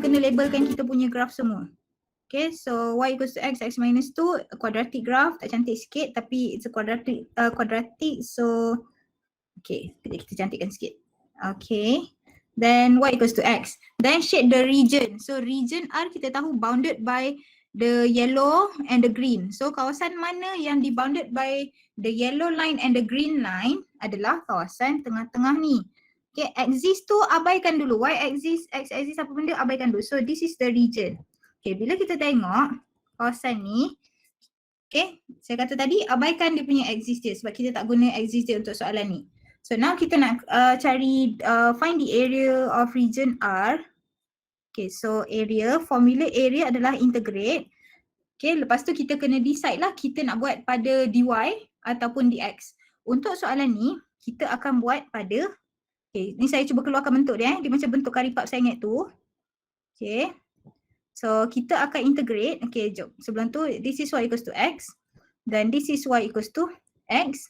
kena labelkan kita punya graph semua. Okay, so y equals to x minus 2, a quadratic graph, tak cantik sikit tapi it's a quadratic, so okay, kita cantikkan sikit. Okay, then y equals to x. Then shade the region. So region R kita tahu bounded by the yellow and the green. So kawasan mana yang dibounded by the yellow line and the green line adalah kawasan tengah-tengah ni. Okay, axis tu abaikan dulu. Y axis, x axis apa benda abaikan dulu. So this is the region. Okay, bila kita tengok kawasan ni, okay, saya kata tadi abaikan dia punya axis dia sebab kita tak guna axis dia untuk soalan ni. So now kita nak cari find the area of region R. Okay, so area, formula area adalah integrate. Okay, lepas tu kita kena decide lah kita nak buat pada dy ataupun dx. Untuk soalan ni, kita akan buat pada, okay, ni saya cuba keluarkan bentuk dia. Dia macam bentuk karipap saya ingat tu. Okay, so kita akan integrate. Okay, jom. Sebelum tu, this is y equals to x. Dan this is y equals to x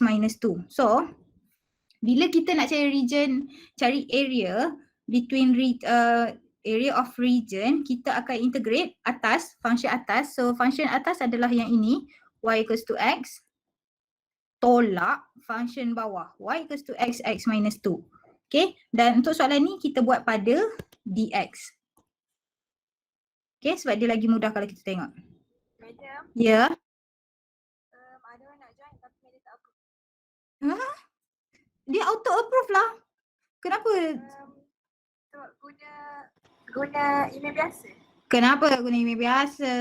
minus 2. So, bila kita nak cari region, cari area between area of region, kita akan integrate atas, function atas. So, function atas adalah yang ini, y equals to x tolak function bawah, y equals to x minus 2. Okay, dan untuk soalan ni kita buat pada dx. Okay, sebab dia lagi mudah kalau kita tengok. Madam, Ya. ada orang nak join tapi dia tak approve. Dia auto approve lah. Kenapa? Guna email biasa. Kenapa guna email biasa?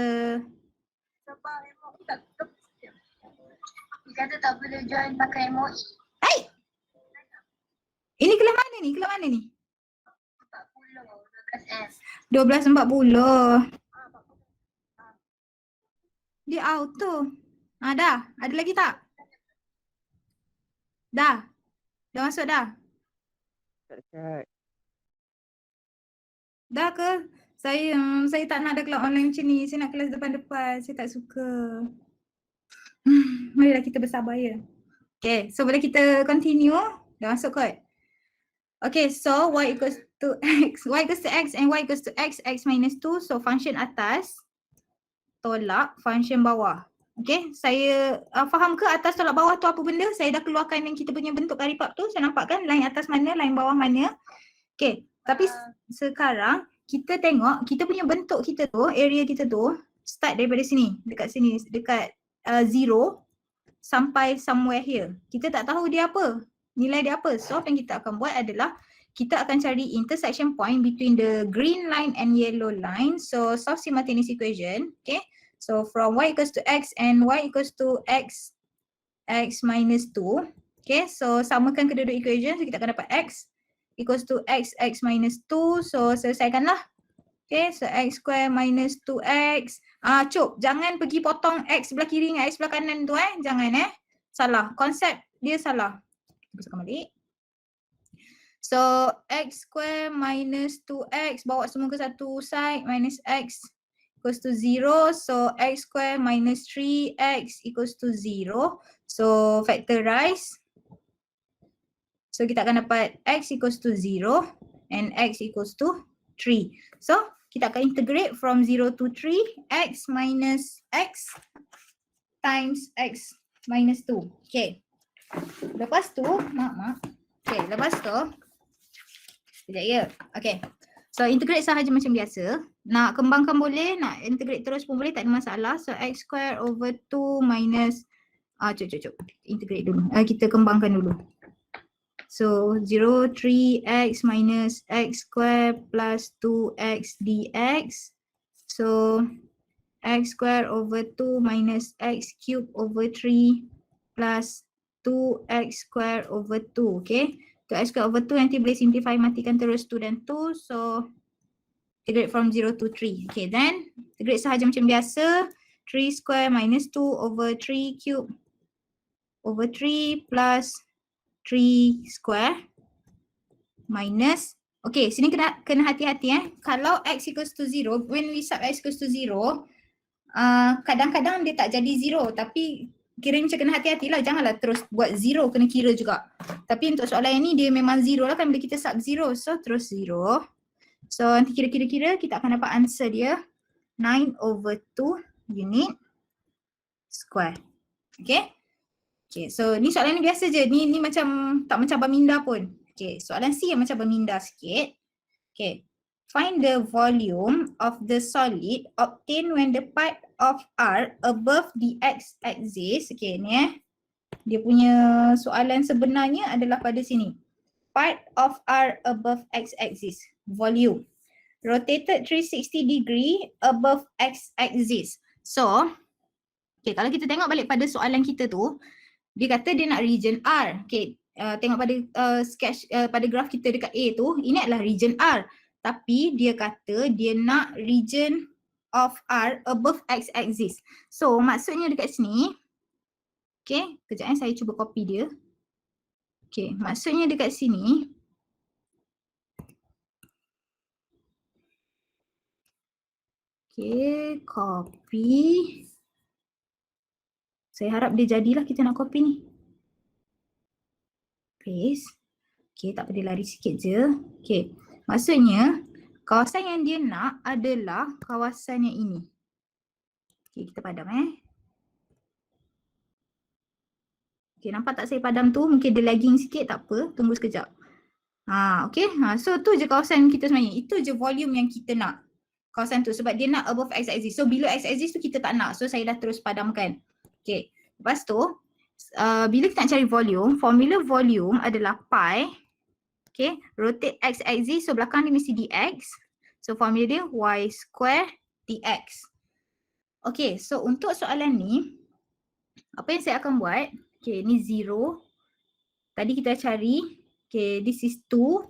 Sebab MOE tak tutup. Dia kata tak boleh join pakai MOE. Hai! Ini kelas mana ni? Kelas mana ni? 40, 12M. 12.40. Dia auto. Dah. Ada lagi tak? Dah. Dah masuk dah? Dah ke? Saya tak nak ada kelas online macam ni. Saya nak kelas depan-depan. Saya tak suka. Marilah kita bersabar ya. Okay, so boleh kita continue? Dah masuk kot? Okay, so y equals to x. Y equals to x and y equals to x minus 2. So function atas tolak function bawah. Okay, saya faham ke atas tolak bawah tu apa benda? Saya dah keluarkan yang kita punya bentuk karipap tu. Saya nampak kan line atas mana, line bawah mana. Okay, tapi sekarang kita tengok kita punya bentuk kita tu, area kita tu start daripada sini, dekat sini, dekat 0 sampai somewhere here. Kita tak tahu dia apa, nilai dia apa. So apa yang kita akan buat adalah kita akan cari intersection point between the green line and yellow line. So solve simultaneous equation. Okay, so from y equals to x and y equals to x minus 2. Okay, so samakan kedua-dua equation. So kita akan dapat x equals to x minus 2. So selesaikanlah. Okay, so x square minus 2x. Cuk, jangan pergi potong x sebelah kiri dengan x sebelah kanan tu Jangan salah. Konsep dia salah. Besarkan balik. So x square minus 2x bawa semua ke satu side minus x equals to 0. So x square minus 3x equals to 0. So factorize. So kita akan dapat x equals to 0 and x equals to 3. So kita akan integrate from 0 to 3, x minus x times x minus 2. Okay. Lepas tu, okay, lepas tu, sekejap ya. Okay. So integrate sahaja macam biasa. Nak kembangkan boleh, nak integrate terus pun boleh, tak ada masalah. So x square over 2 minus, cuk. Integrate dulu. Kita kembangkan dulu. So 0, 3x minus x square plus 2x dx. So x square over 2 minus x cube over 3 plus 2x square over 2. Okay. 2x square over 2 nanti boleh simplify, matikan terus 2 dan 2. So integrate from 0 to 3. Okay, then integrate sahaja macam biasa. 3 square minus 2 over 3 cube over 3 plus 3 square minus, okay, sini kena hati-hati Kalau x equals to 0, when we sub x equals to 0, kadang-kadang dia tak jadi 0, tapi kira macam kena hati-hati lah, janganlah terus buat 0 kena kira juga. Tapi untuk soalan yang ni dia memang 0 lah kan bila kita sub 0, so terus 0. So nanti kira-kira kita akan dapat answer dia 9/2 unit square. Okay. Okay, so ni soalan ni biasa je. Ni macam tak macam berminda pun. Okay, soalan C yang macam berminda sikit. Okay, find the volume of the solid obtained when the part of R above the x-axis. Okay, ni dia punya soalan sebenarnya adalah pada sini. Part of R above x-axis, volume. Rotated 360 degree above x-axis. So, okay, kalau kita tengok balik pada soalan kita tu, dia kata dia nak region R. Okay, tengok pada sketch pada graf kita dekat A tu, ini adalah region R. Tapi dia kata dia nak region of R above x-axis. So maksudnya dekat sini, okay, kejap saya cuba copy dia. Okay, maksudnya dekat sini, okay, copy. Saya harap dia jadilah kita nak copy ni. Paste. Okay, tak apa dia lari sikit je. Okay, maksudnya kawasan yang dia nak adalah kawasan yang ini. Okay, kita padam Okay, nampak tak saya padam tu? Mungkin dia lagging sikit, tak apa. Tunggu sekejap. Okay, so tu je kawasan kita sebenarnya. Itu je volume yang kita nak. Kawasan tu sebab dia nak above x-axis. So below x-axis tu kita tak nak. So saya dah terus padamkan. Okay, lepas tu bila kita nak cari volume, formula volume adalah pi. Okay, rotate x-axis, so belakang ni mesti dx. So formula dia y square dx. Okay, so untuk soalan ni, apa yang saya akan buat, okay, ni 0. Tadi kita cari, okay, this is 2,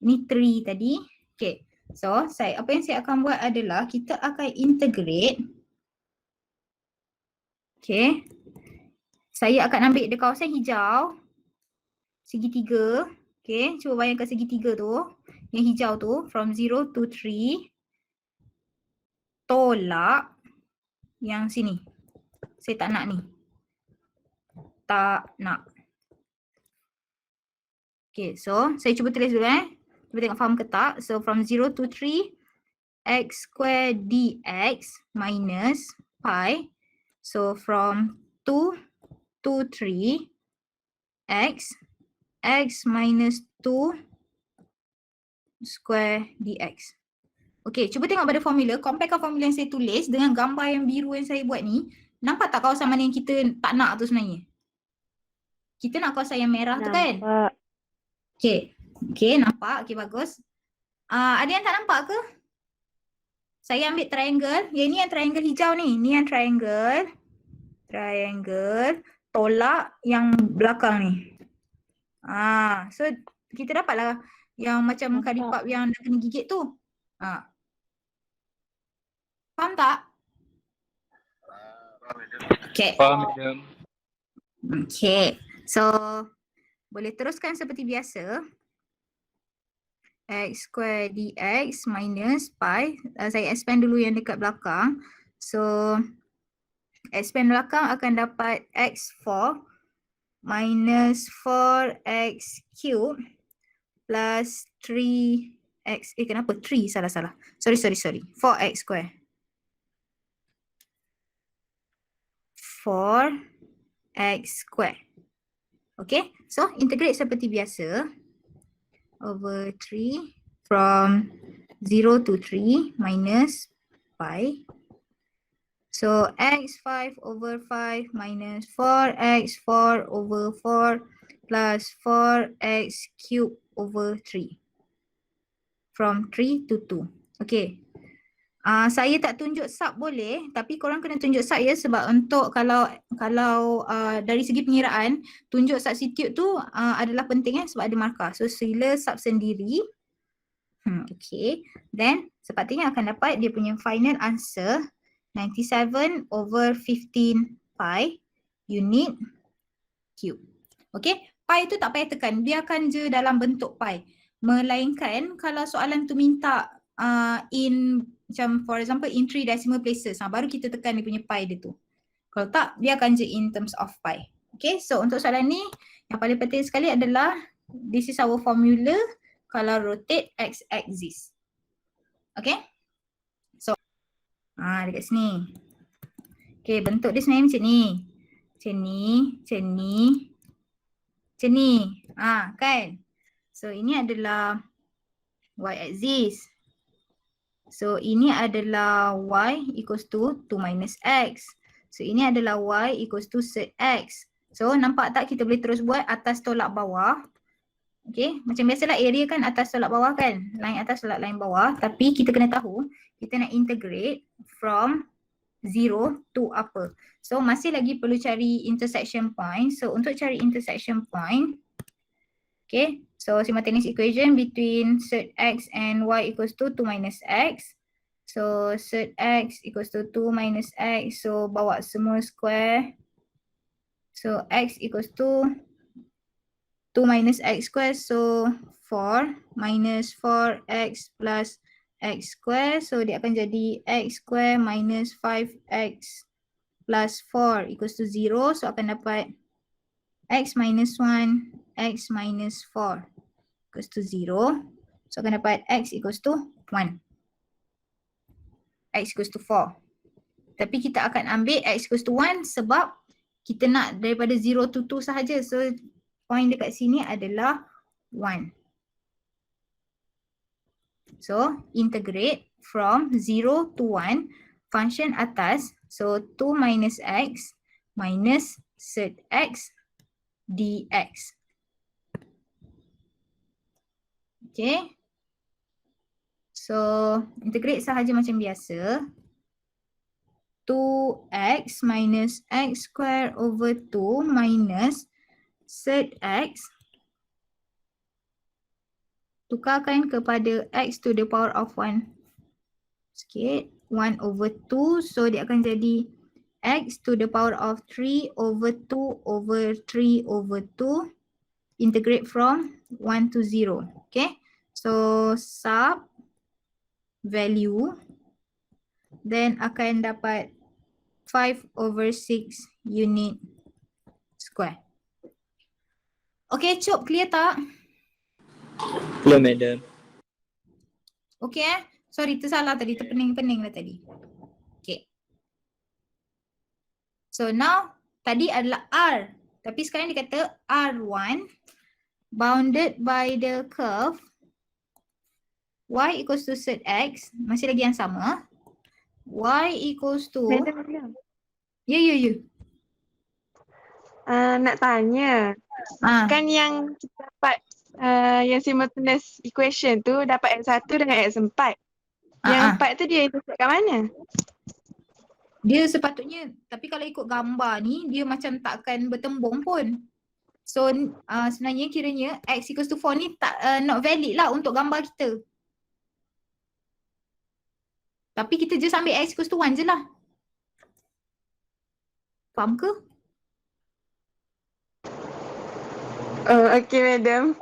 ni 3 tadi. Okay, so apa yang saya akan buat adalah kita akan integrate. Okay, saya akan ambil di kawasan hijau, segitiga. Okay, cuba bayangkan segitiga tu, yang hijau tu, from 0 to 3, tolak yang sini. Saya tak nak ni. Tak nak. Okay, so saya cuba tulis dulu Cuba tengok faham ke tak. So from 0 to 3, x square dx minus pi. So from 2 to 3, x minus 2 square dx. Okay, cuba tengok pada formula, comparekan formula yang saya tulis dengan gambar yang biru yang saya buat ni. Nampak tak kawasan mana yang kita tak nak tu sebenarnya? Kita nak kawasan yang merah tu kan? Nampak. Okay, nampak? Okay, bagus. Ada yang tak nampak ke? Saya ambil triangle, yang ni yang triangle hijau ni. Ni yang triangle. Tolak yang belakang ni. So kita dapatlah yang macam karipap yang dah kena gigit tu. Faham tak? Okay. Faham, madam. Okay. So boleh teruskan seperti biasa. X square dx minus pi. Saya expand dulu yang dekat belakang. So expand belakang akan dapat x4 minus 4x cube plus 3x. Kenapa? 3 salah. Sorry. 4x square. 4x square. Okay, so integrate seperti biasa. Over 3 from 0 to 3 minus pi. So x5 over 5 minus 4x4 over 4 plus 4x cube over 3. From 3 to 2. Okay. Saya tak tunjuk sub boleh, tapi korang kena tunjuk sub ya, sebab untuk kalau dari segi pengiraan tunjuk substitute tu adalah penting sebab ada markah. So sila sub sendiri. Okay. Then sepatutnya akan dapat dia punya final answer 97 over 15 pi unit cube. Okay. Pi tu tak payah tekan, biarkan je dalam bentuk pi. Melainkan kalau soalan tu minta in macam for example in 3 decimal places, baru kita tekan dia punya pi dia tu. Kalau tak, biarkan je in terms of pi. Okay, so untuk soalan ni yang paling penting sekali adalah this is our formula kalau rotate x-axis. Okay. So, dekat sini. Okay, bentuk dia sebenarnya macam ni. Macam ni, macam ni, macam ni. Kan? So, ini adalah y-axis. So, ini adalah y equals to 2 minus x. So, ini adalah y equals to set x. So, nampak tak kita boleh terus buat atas tolak bawah. Okay, macam biasalah area kan atas tolak bawah kan. Line atas tolak line bawah. Tapi kita kena tahu, kita nak integrate from 0 to apa. So, masih lagi perlu cari intersection point. So, untuk cari intersection point, okay, so simultaneous equation between set x and y equals to 2 minus x. So, set x equals to 2 minus x. So, bawa semua square. So, x equals to 2 minus x square. So, 4 minus 4x plus x square. So, dia akan jadi x square minus 5x plus 4 equals to 0. So, akan dapat x minus 1, x minus 4 equals to 0. So, akan dapat x equals to 1. X equals to 4. Tapi kita akan ambil x equals to 1 sebab kita nak daripada 0 to 2 sahaja. So, point dekat sini adalah 1. So, integrate from 0 to 1 function atas. So, 2 minus x minus set x dx. Okay. So, integrate sahaja macam biasa. 2x minus x square over 2 minus set x. Tukarkan kepada x to the power of 1. Sikit. 1 over 2. So, dia akan jadi x to the power of 3 over 2 over 3 over 2. Integrate from 1 to 0. Okay. So, sub value. Then akan dapat 5 over 6 unit square. Okay, Cuk, clear tak? Hello, madam. Okay Sorry, tersalah tadi, terpening-pening lah tadi. Okay. So now, tadi adalah R. Tapi sekarang dia kata R1 bounded by the curve y equals to set x. Masih lagi yang sama. Y equals to... Madam. Ya. Nak tanya, kan yang kita dapat yang simultaneous equation tu dapat x1 dengan x4. Yang 4 tu dia intersect kat mana? Dia sepatutnya, tapi kalau ikut gambar ni, dia macam takkan bertembung pun. So sebenarnya kiranya x equals to 4 ni tak not valid lah untuk gambar kita. Tapi kita just ambil x equals to 1 je lah. Faham ke? Oh, okay madam.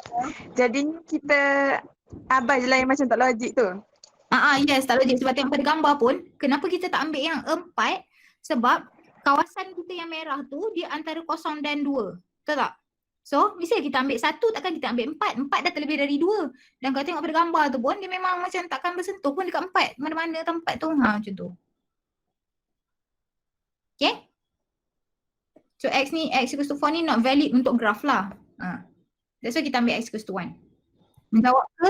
Jadi kita abai je lah yang macam tak logik tu. Yes, tak logik. Sebab tengok pada gambar pun, kenapa kita tak ambil yang 4? Sebab kawasan kita yang merah tu dia antara 0 dan 2. Betul tak? So, misalnya kita ambil 1, takkan kita ambil 4. 4 dah terlebih dari 2. Dan kalau tengok pada gambar tu pun, dia memang macam takkan bersentuh pun dekat 4. Mana-mana tempat tu. Macam tu. Okay? So, x equals to 4 ni not valid untuk graph lah. That's why kita ambil x equals to 1. Menjawab ke?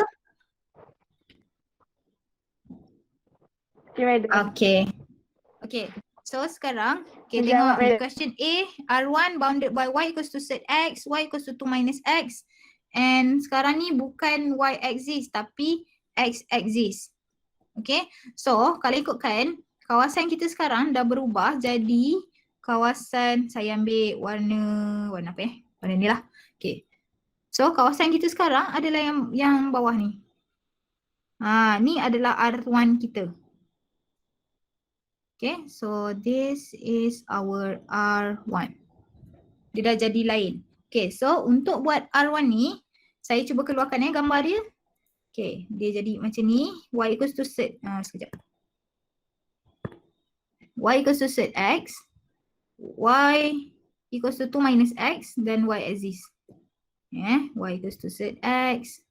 Okay madam. Okay. So sekarang, okay, Menjawab, tengok madam. question A, R1 bounded by y equals to set x, y equals to 2 minus x. And sekarang ni bukan y axis tapi x axis. Okay, so kalau ikutkan, kawasan kita sekarang dah berubah jadi kawasan, saya ambil warna apa warna ni lah. Okay, so kawasan kita sekarang adalah yang bawah ni. Ni adalah R1 kita. Okay, so this is our R1. Dia dah jadi lain. Okay, so untuk buat R1 ni, saya cuba keluarkan gambar dia. Okay, dia jadi macam ni. Y equals to set, sekejap. Y equals to set x. Y equals to 2 minus x, then y axis. Y equals to set x.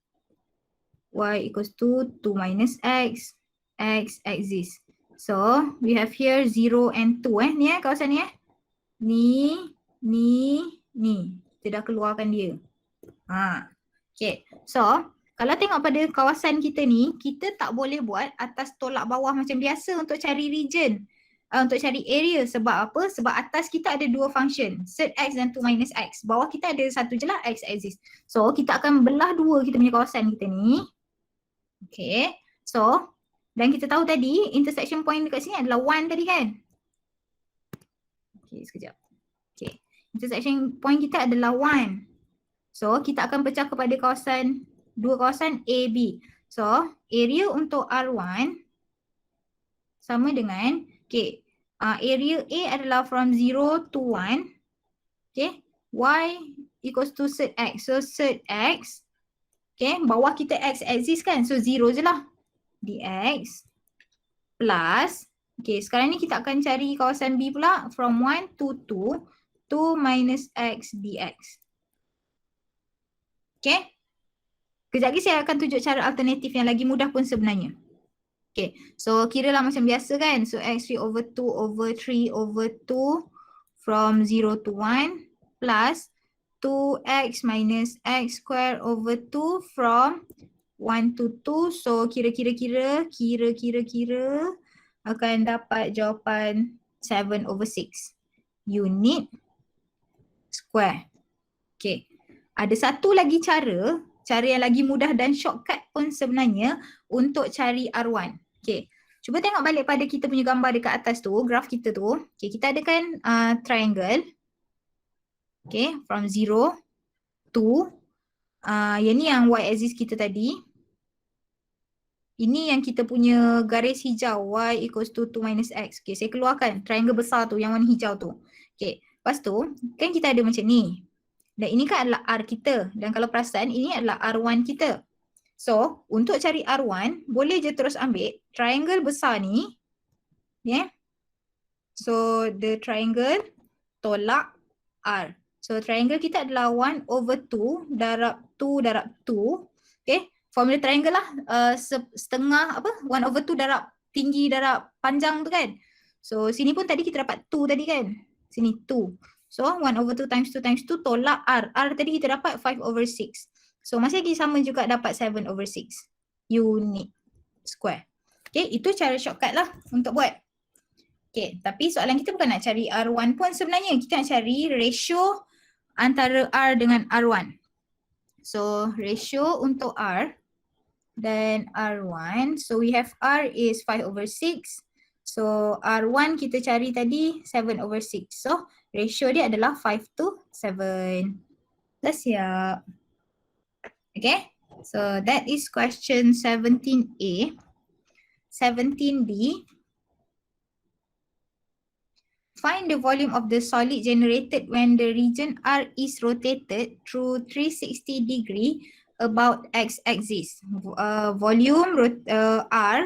Y equals to 2 minus x. x axis. So we have here 0 and 2 ni kawasan ni ni. Kita dah keluarkan dia. Okay. So kalau tengok pada kawasan kita ni, kita tak boleh buat atas tolak bawah macam biasa untuk cari region. Untuk cari area. Sebab apa? Sebab atas kita ada dua function. Set x dan 2 minus x. Bawah kita ada satu je lah, x axis. So kita akan belah dua kita punya kawasan kita ni. Okay. So dan kita tahu tadi intersection point dekat sini adalah 1 tadi kan? Okay, sekejap. Okay. Intersection point kita adalah 1. So kita akan pecah kepada dua kawasan A, B. So area untuk R1 sama dengan, okay, area A adalah from 0 to 1. Okay, Y equals to set X. So set X, okay, bawah kita X axis kan, so 0 je lah. Dx plus, okay, sekarang ni kita akan cari kawasan B pula from 1 to 2, 2 minus X dx. Okay. Kejap lagi saya akan tunjuk cara alternatif yang lagi mudah pun sebenarnya. Okay, so kira lah macam biasa kan. So x3 over 2 over 3 over 2 from 0 to 1 plus 2x minus x square over 2 from 1 to 2. So kira-kira akan dapat jawapan 7 over 6 unit square. Okay, ada satu lagi cara yang lagi mudah dan shortcut pun sebenarnya untuk cari R1. Okay, cuba tengok balik pada kita punya gambar dekat atas tu, graf kita tu. Okay, kita ada kan triangle. Okay, from 0 to yang ni yang y axis kita tadi. Ini yang kita punya garis hijau, y equals to 2 minus x. Okay, saya keluarkan triangle besar tu yang warna hijau tu. Okay, lepas tu kan kita ada macam ni. Dan ini kan adalah R kita. Dan kalau perasan ini adalah R1 kita. So untuk cari R1 boleh je terus ambil triangle besar ni. Yeah. So the triangle tolak R. So triangle kita adalah 1 over 2 darab 2 darab 2. Okay. Formula triangle lah. Setengah apa? 1 over 2 darab tinggi darab panjang tu kan. So sini pun tadi kita dapat 2 tadi kan. Sini 2. So 1 over 2 times 2 times 2 tolak R. R tadi kita dapat 5 over 6. So masih lagi sama juga dapat 7 over 6 unit square. Okay, itu cara shortcut lah untuk buat. Okay, tapi soalan kita bukan nak cari R1 pun sebenarnya. Kita nak cari ratio antara R dengan R1. So ratio untuk R dan R1. So we have R is 5 over 6. So R1 kita cari tadi 7 over 6. So ratio dia adalah 5 to 7. Dah siap. Okay. So that is question 17A. 17B. Find the volume of the solid generated when the region R is rotated through 360 degree about x-axis. Volume R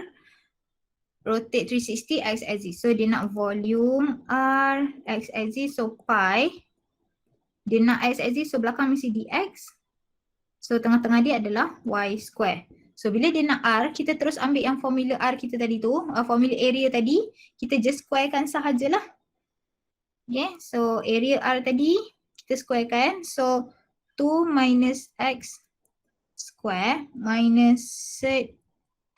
rotate 360 x-axis. So dia nak volume R x-axis, so pi. Dia nak x-axis, so belakang mesti dx. So tengah-tengah dia adalah y square. So bila dia nak R, kita terus ambil yang formula R kita tadi tu, formula area tadi, kita just squarekan sahajalah. Okay, so area R tadi kita squarekan. So 2 minus x square minus set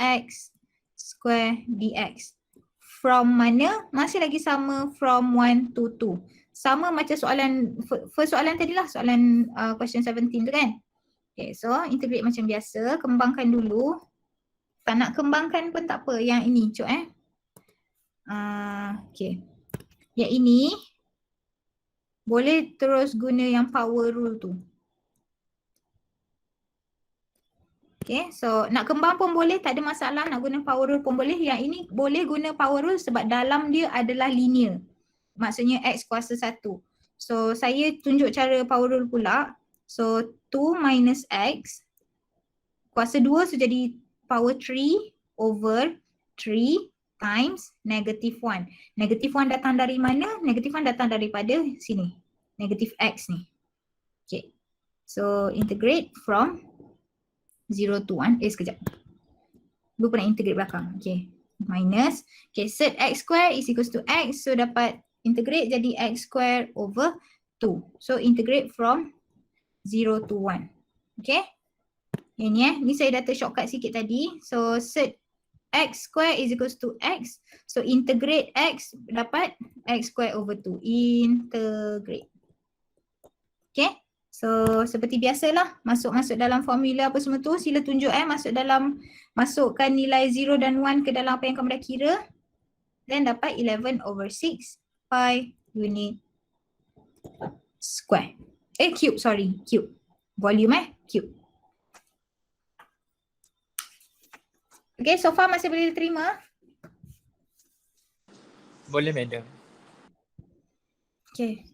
x square dx. From mana? Masih lagi sama from 1 to 2. Sama macam soalan, first soalan tadi lah, soalan question 17 tu kan. Okay, so integrate macam biasa, kembangkan dulu. Tak nak kembangkan pun tak apa, yang ini cuk okay. Yang ini boleh terus guna yang power rule tu. Okay, so nak kembang pun boleh, tak ada masalah, nak guna power rule pun boleh. Yang ini boleh guna power rule sebab dalam dia adalah linear. Maksudnya x kuasa 1. So saya tunjuk cara power rule pula. So 2 minus x kuasa 2, so jadi power 3 over 3 times negative 1. Negative 1 datang dari mana? Negative 1 datang daripada sini. Negative x ni. Okay. So integrate from 0 to 1. Sekejap. Lupa nak integrate belakang. Okay. minus. Okay, set x square is equals to x. So dapat integrate jadi x square over 2. So integrate from 0 to 1. Okay. Ini ni saya dah shortcut sikit tadi. So set x square is equals to x. So integrate x dapat x square over 2. Integrate. Okay. So seperti biasalah masuk dalam formula apa semua tu, sila tunjuk masukkan nilai 0 dan 1 ke dalam apa yang kamu dah kira. Then dapat 11 over 6 pi unit square. Cube, sorry, cube. Volume cube. Okay, so far masih boleh diterima? Boleh madam. Okay.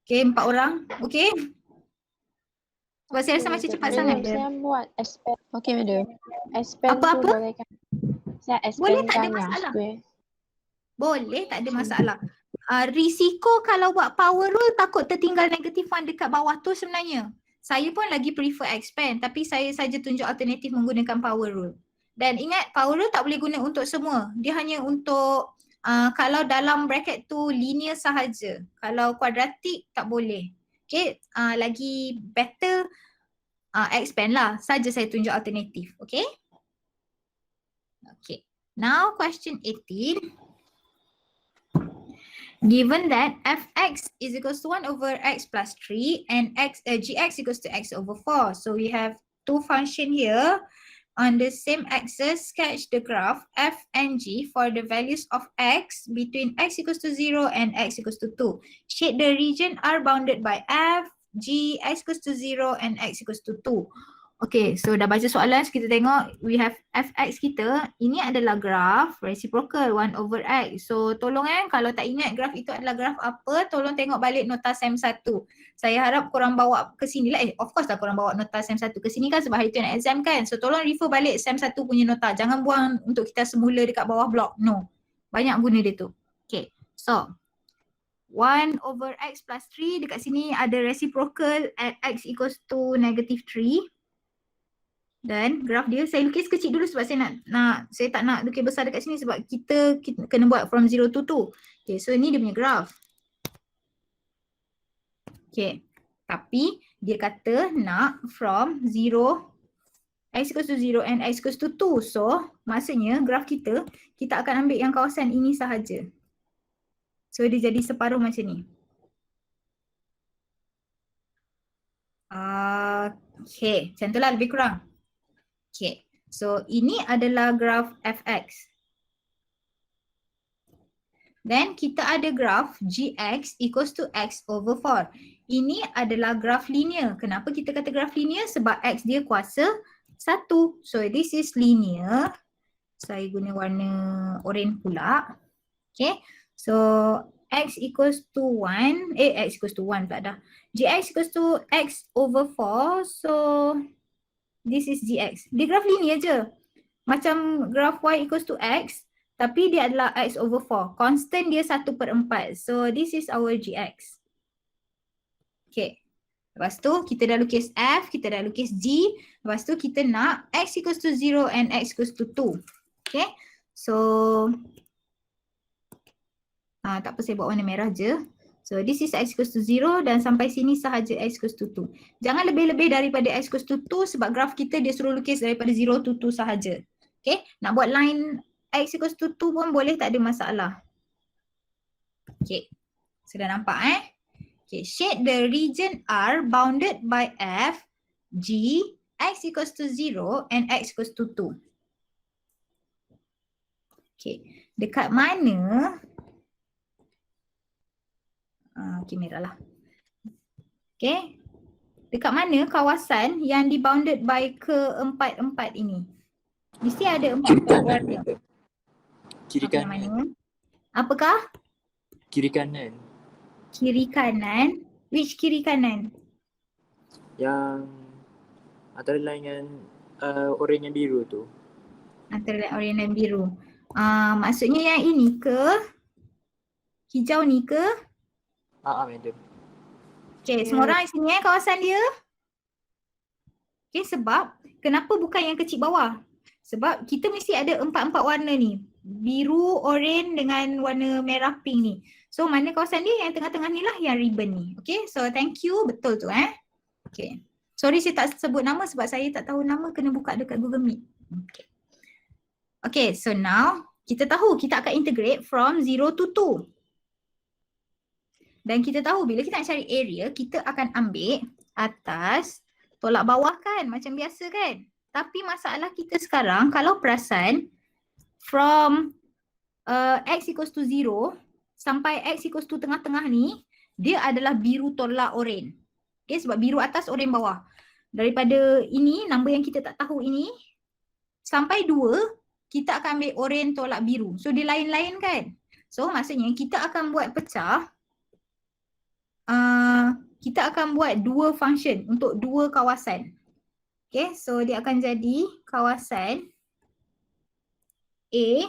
Okay, 4 orang. Okay. Sebab saya rasa macam cepat sangat. Saya buat expand. Okay, madam. Expand Apa-apa? tu boleh kan? Saya Boleh, tak ada expandkan yang masalah. square. Boleh, tak ada masalah. Risiko kalau buat power rule takut tertinggal negatif 1 dekat bawah tu sebenarnya. Saya pun lagi prefer expand tapi saya saja tunjuk alternatif menggunakan power rule. Dan ingat power rule tak boleh guna untuk semua. Dia hanya untuk kalau dalam bracket tu linear sahaja. Kalau kuadratik tak boleh. Okay, lagi better expand lah. Saja saya tunjuk alternatif. Okay. Okay. Now question 18. Given that fx is equals to 1 over x plus 3 and gx equals to x over 4. So we have two functions here. On the same axis, sketch the graph f and g for the values of x between x equals to 0 and x equals to 2. Shade the region R bounded by f, g, x equals to 0 and x equals to 2. Okay, so dah baca soalan, so kita tengok we have fx kita. Ini adalah graf reciprocal 1 over x. So tolong kalau tak ingat graf itu adalah graf apa, tolong tengok balik nota SEM 1. Saya harap korang bawa ke sini lah. Of course lah korang bawa nota SEM 1 ke sini kan sebab hari tu nak exam kan. So tolong refer balik SEM 1 punya nota. Jangan buang untuk kita semula dekat bawah blok. No. Banyak guna dia tu. Okay, so 1 over x plus 3 dekat sini ada reciprocal at x equals to negative 3. Dan graf dia saya lukis kecil dulu sebab saya tak nak lukis besar dekat sini sebab kita kena buat from 0 to 2. Okay, so ni dia punya graf. Okay, tapi dia kata nak from 0, x equals to 0 and x equals to 2. So maksudnya graf kita akan ambil yang kawasan ini sahaja. So dia jadi separuh macam ni. Okay, macam tu lah lebih kurang. Okay, so ini adalah graf fx. Then kita ada graf gx equals to x over 4. Ini adalah graf linear. Kenapa kita kata graf linear? Sebab x dia kuasa 1. So this is linear. Saya guna warna oranye pula. Okay, so x equals to 1. X equals to 1 pula dah. Gx equals to x over 4. So this is gx. Dia graf linear je. Macam graf y equals to x. Tapi dia adalah x over 4. Constant dia 1/4. So this is our gx. Okay. Lepas tu kita dah lukis f, kita dah lukis g. Lepas tu kita nak x equals to 0 and x equals to 2. Okay. So tak apa, saya buat warna merah je. So this is x equals to 0 dan sampai sini sahaja x equals to 2. Jangan lebih-lebih daripada x equals to 2 sebab graf kita dia suruh lukis daripada 0 to 2 sahaja. Okay, nak buat line x equals to 2 pun boleh, tak ada masalah. Okay, sudah nampak Okay, shade the region R bounded by f, g, x equals to 0 and x equals to 2. Okay, dekat mana okay, merah lah. Okay. Dekat mana kawasan yang dibounded by keempat-empat ini? Mesti ada 4 warna. Kiri kanan. Mana? Apakah? Kiri kanan. Kiri kanan. Which kiri kanan? Yang antara line yang oranye dan biru tu. Antara oranye dan biru. Maksudnya yang ini ke? Hijau ni ke? Madam. Okay, semua orang di sini kawasan dia. Okay, sebab kenapa bukan yang kecil bawah? Sebab kita mesti ada 4 warna ni. Biru, oranye dengan warna merah pink ni. So mana kawasan dia? Yang tengah-tengah ni lah yang ribbon ni. Okay, so thank you. Betul tu Okay. Sorry saya tak sebut nama sebab saya tak tahu nama, kena buka dekat Google Meet. Okay. Okay, so now kita tahu kita akan integrate from 0 to 2. Dan kita tahu bila kita nak cari area, kita akan ambil atas tolak bawah kan, macam biasa kan. Tapi masalah kita sekarang, kalau perasan, from x equals to 0 sampai x equals to tengah-tengah ni, dia adalah biru tolak oranye. Okay, sebab biru atas, oranye bawah. Daripada ini, nombor yang kita tak tahu ini, sampai 2, kita akan ambil oranye tolak biru. So dia lain-lain kan. So maksudnya kita akan buat pecah. Kita akan buat 2 function untuk 2 kawasan. Okay, so dia akan jadi kawasan A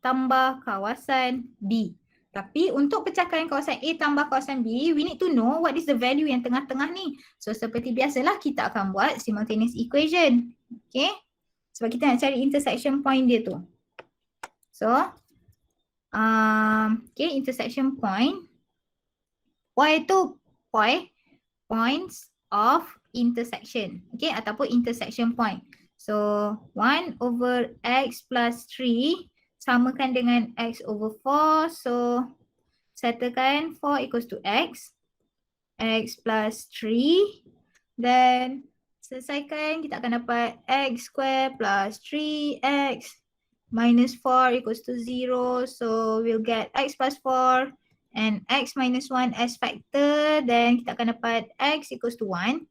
tambah kawasan B. Tapi untuk pecahkan kawasan A tambah kawasan B, we need to know what is the value yang tengah-tengah ni. So seperti biasalah kita akan buat simultaneous equation. Okay, sebab kita nak cari intersection point dia tu. So, okay, intersection point. Y itu points of intersection, okay, ataupun intersection point. So 1 over x plus 3 samakan dengan x over 4. So settlekan 4 equals to x plus 3. Then selesaikan, kita akan dapat x square plus 3x minus 4 equals to 0. So we'll get x plus 4 and x minus 1 as factor, then kita akan dapat x equals to 1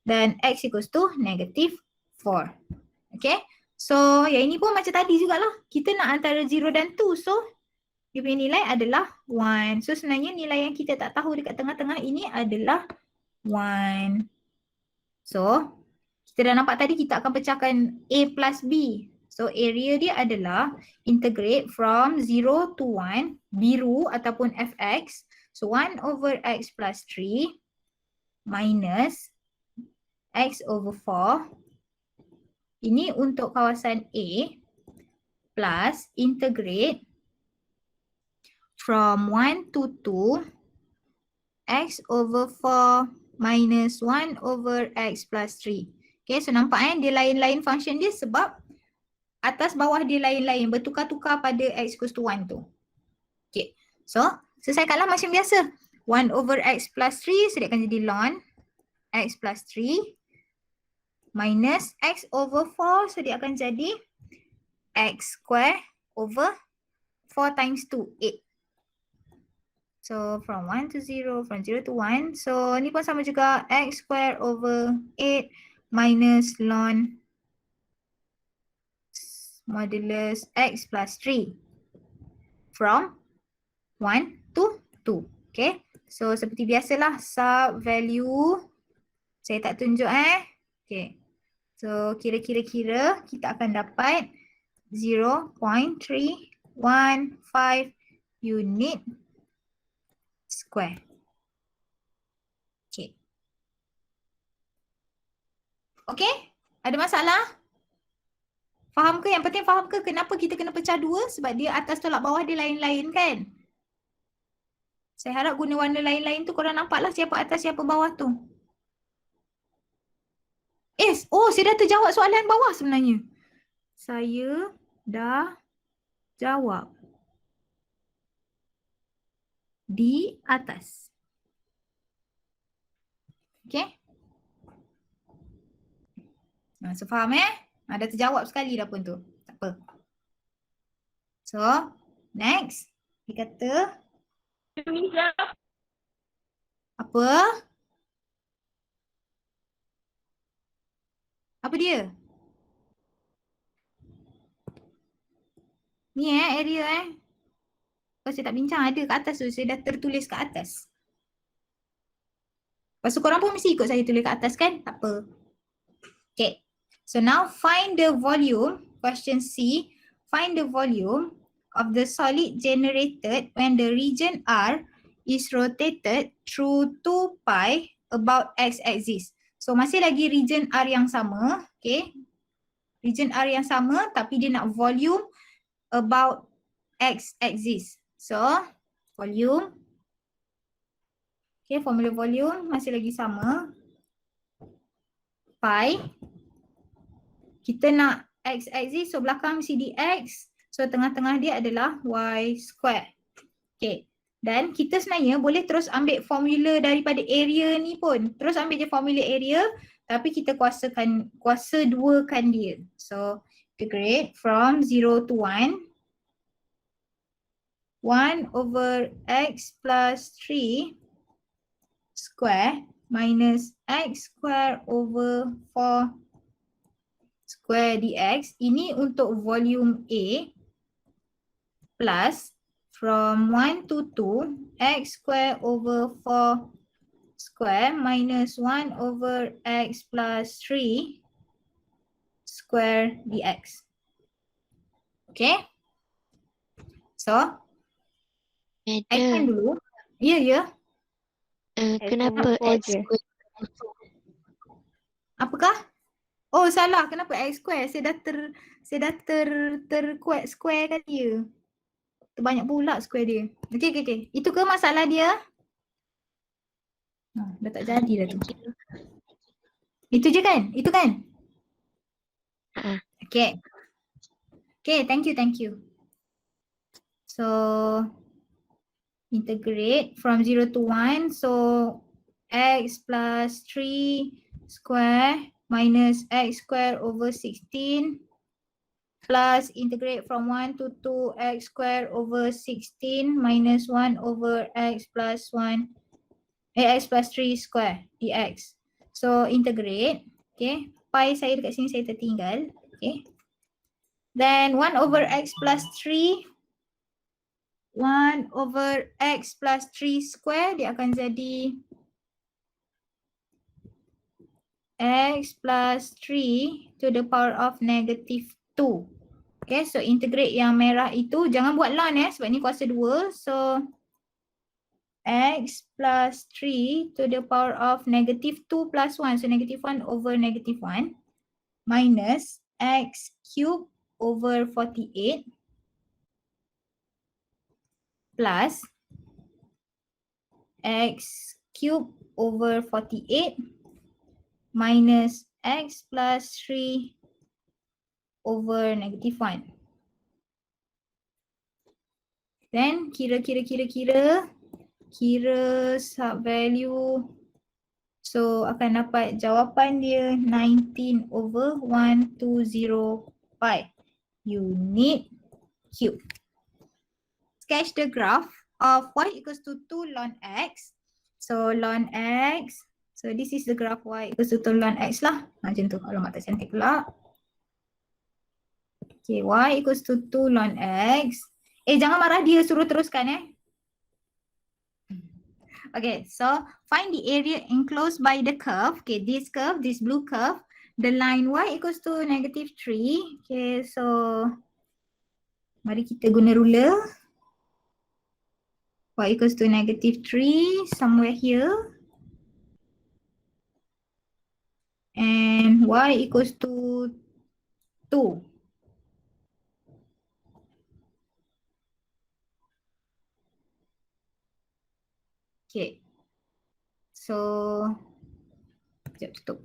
dan x equals to negative 4. Okay, so yang ini pun macam tadi jugalah. Kita nak antara 0 dan 2, so dia punya nilai adalah 1. So sebenarnya nilai yang kita tak tahu dekat tengah-tengah ini adalah 1. So kita dah nampak tadi kita akan pecahkan A plus B. So area dia adalah integrate from 0 to 1, biru ataupun fx. So 1 over x plus 3 minus x over 4. Ini untuk kawasan A plus integrate from 1 to 2 x over 4 minus 1 over x plus 3. Okay, so nampak dia lain-lain function dia sebab atas bawah dia lain-lain, bertukar-tukar pada x equals to 1 tu. Okay, so selesaikanlah macam biasa. 1 over x plus 3, so dia akan jadi ln x plus 3 minus x over 4, so dia akan jadi x square over 4 times 2, 8. So from 1 to 0, from 0 to 1, so ni pun sama juga, x square over 8 minus ln modulus x plus 3 from 1 to 2. Okay, so seperti biasalah sub value saya tak tunjuk Okay, so kira-kira kita akan dapat 0.315 unit square. Okay. Okay, ada masalah? Faham ke? Yang penting faham ke kenapa kita kena pecah 2? Sebab dia atas tolak bawah dia lain-lain kan? Saya harap guna warna lain-lain tu korang nampaklah siapa atas siapa bawah tu. Saya dah terjawab soalan bawah sebenarnya. Saya dah jawab. Di atas. Okay? So faham dah terjawab sekali dah pun tu. Tak apa. So, next. Dia kata. Apa? Apa dia? Ni area Kalau saya tak bincang ada kat atas tu. Saya dah tertulis kat atas. Lepas tu korang pun mesti ikut saya tulis kat atas kan? Tak apa. Okay. So now find the volume, question C, find the volume of the solid generated when the region R is rotated through 2 pi about x axis. So masih lagi region R yang sama, okay. Region R yang sama tapi dia nak volume about X axis. So, volume. Okay, formula volume masih lagi sama. Pi. Kita nak X axis, so belakang mesti dx. So, tengah-tengah dia adalah Y square. Okay. Dan kita sebenarnya boleh terus ambil formula daripada area ni pun. Terus ambil je formula area tapi kita kuasa duakan dia. So, integrate from 0 to 1. 1 over x plus 3 square minus x square over 4 square dx. Ini untuk volume A plus from 1 to 2 x square over 4 square minus 1 over x plus 3 square dx. Okay. So, X1 dulu. Ya. Kenapa X square? Apakah? Oh, salah. Kenapa X square? Saya dah terkuat square kan dia. Terbanyak pula square dia. Okay. Itu ke masalah dia? Dah tak jadi dah tu. Itu je kan? Itu kan? Okay. Okay, thank you. So, integrate from 0 to 1. So, x plus 3 square minus x square over 16 plus integrate from 1 to 2 x square over 16 minus 1 over x plus 3 square dx. So, integrate. Okay. Pi saya dekat sini saya tertinggal. Okay. Then 1 over x plus 3 1 over x plus 3 square dia akan jadi x plus 3 to the power of negative 2. Okay, so integrate yang merah itu jangan buat ln sebab ni kuasa 2. So x plus 3 to the power of negative 2 plus 1. So negative 1 over negative 1 minus x cube over 48 plus x cube over 48 minus x plus 3 over negative 1. Then kira sub value. So akan dapat jawapan dia 19 over 120 pi unit cube. Sketch the graph of y equals to 2 ln x. So ln x. So this is the graph y equals to 2 ln x lah. Macam tu. Alamak tak cantik pula. Okay, y equals to 2 ln x. Jangan marah dia, suruh teruskan Okay, so find the area enclosed by the curve. Okay, this curve, this blue curve. The line y equals to negative 3. Okay, so mari kita guna ruler. Y equals to negative 3 somewhere here. And y equals to 2. Okay. So, sekejap tutup.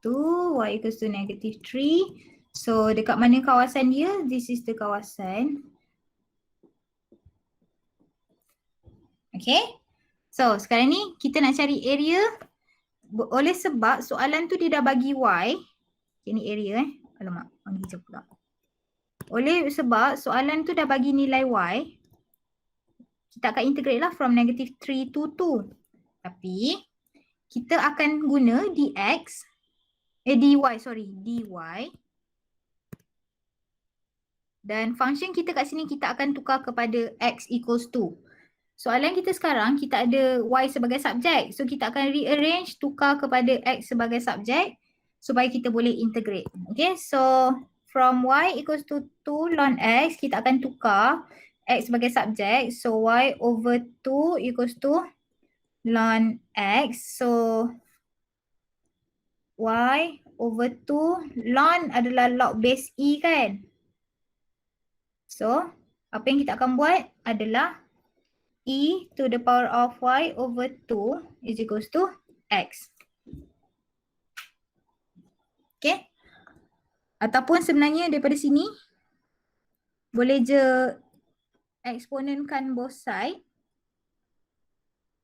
2, y equals to negative 3. So, dekat mana kawasan dia? This is the kawasan. Okay. So, sekarang ni kita nak cari area. Oleh sebab soalan tu dia dah bagi y. Okay, ni area Alamak, warna hijau pula. Oleh sebab soalan tu dah bagi nilai y. Kita akan integrate lah from negative 3 to 2. Tapi, kita akan guna dy. Dan function kita kat sini kita akan tukar kepada x equals 2. Soalan kita sekarang, kita ada y sebagai subjek. So, kita akan rearrange tukar kepada x sebagai subjek supaya kita boleh integrate. Okay, so from y equals to 2 ln x, kita akan tukar x sebagai subjek. So, y over 2 equals to ln x. So, y over 2 ln adalah log base e kan. So apa yang kita akan buat adalah e to the power of y over 2 is equals to x. Okay. Ataupun sebenarnya daripada sini boleh je eksponenkan both side.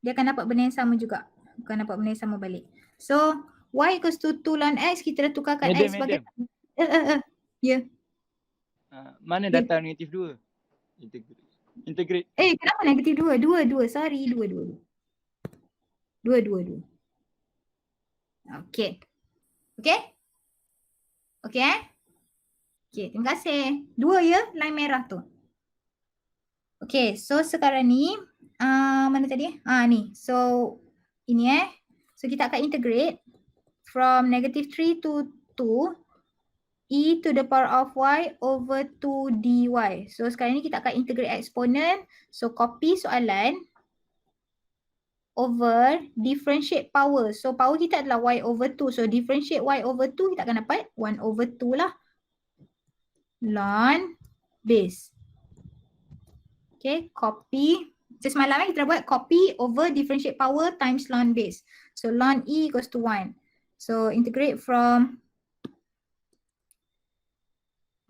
Dia akan dapat benda yang sama juga. Bukan dapat benda yang sama balik. So y equals to 2 ln x, kita dah tukarkan Madam, x sebagai madam. Ya. Mana Ya. datang negatif 2? Integrate. Kenapa negatif 2? 2. Sorry, 2. Okay. Okay? Okay Okay, terima kasih. 2 ya, line merah tu. Okay, so sekarang ni, mana tadi? Ni. So, ini So, kita akan integrate from negative 3 to 2 e to the power of y over 2 dy. So, sekarang ni kita akan integrate exponent. So, copy soalan over differentiate power. So, power kita adalah y over 2. So, differentiate y over 2, kita akan dapat 1 over 2 lah. Ln base. Okay, copy. Macam semalam kita dah buat copy over differentiate power times ln base. So, ln e equals to 1. So, integrate from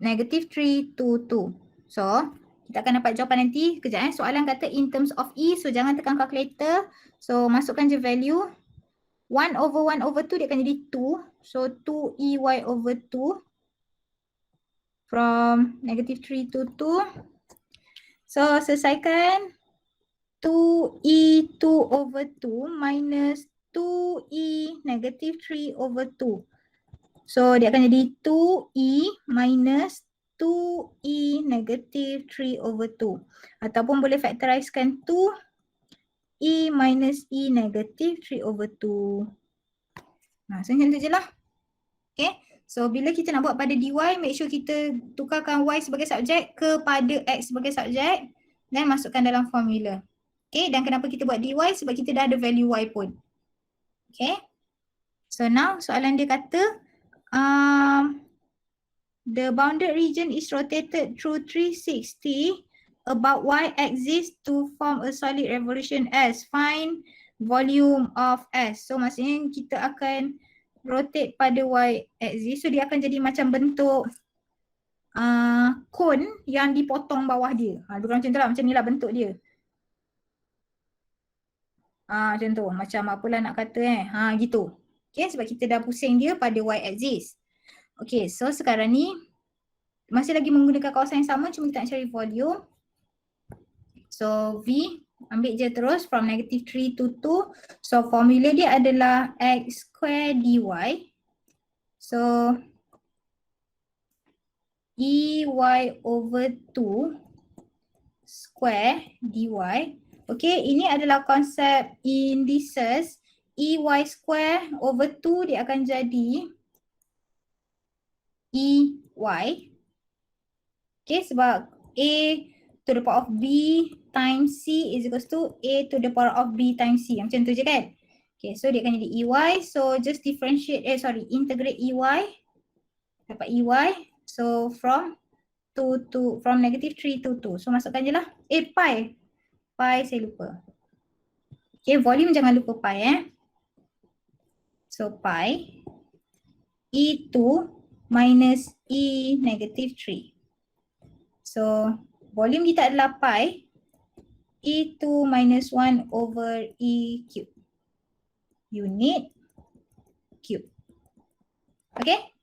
negative 3 to 2. So, kita akan dapat jawapan nanti. Kejap soalan kata in terms of e. So, jangan tekan calculator. So, masukkan je value. 1 over 1 over 2 dia akan jadi 2. So, 2ey over 2. From negative 3 to 2. So, selesaikan 2e2 over 2 minus 2e negative 3 over 2. So, dia akan jadi 2e minus 2e negative 3 over 2. Ataupun boleh factorizekan 2e minus e negative 3 over 2. So, macam tu je lah. Okay. So, bila kita nak buat pada dy, make sure kita tukarkan y sebagai subjek kepada x sebagai subjek dan masukkan dalam formula. Okay, dan kenapa kita buat dy? Sebab kita dah ada value y pun. Okay. So, now soalan dia kata the bounded region is rotated through 360 about y-axis to form a solid revolution S. Find volume of S. So, maksudnya kita akan rotate pada y-axis. So, dia akan jadi macam bentuk cone yang dipotong bawah dia. Lebih kurang macam tu lah. Macam ni lah bentuk dia. Macam tu. Macam apalah nak kata gitu. Okay, sebab kita dah pusing dia pada y-axis. Okay, so sekarang ni masih lagi menggunakan kawasan yang sama, cuma kita nak cari volume. So, V ambil je terus from negative 3 to 2. So, formula dia adalah x square dy. So, ey over 2 square dy. Okay, ini adalah konsep indices. Ey square over 2 dia akan jadi ey. Okay, sebab a to the power of b times c is equals to a to the power of b times c. Macam tu je kan? Okay, so dia akan jadi ey. So just differentiate, integrate ey. Dapat ey. So from negative 3 to 2. So masukkan je lah. Pi. Pi saya lupa. Okay, volume jangan lupa pi So pi E2 minus E negative 3. So volume kita adalah pi E2 minus 1 over E cube. Unit cube. Okay,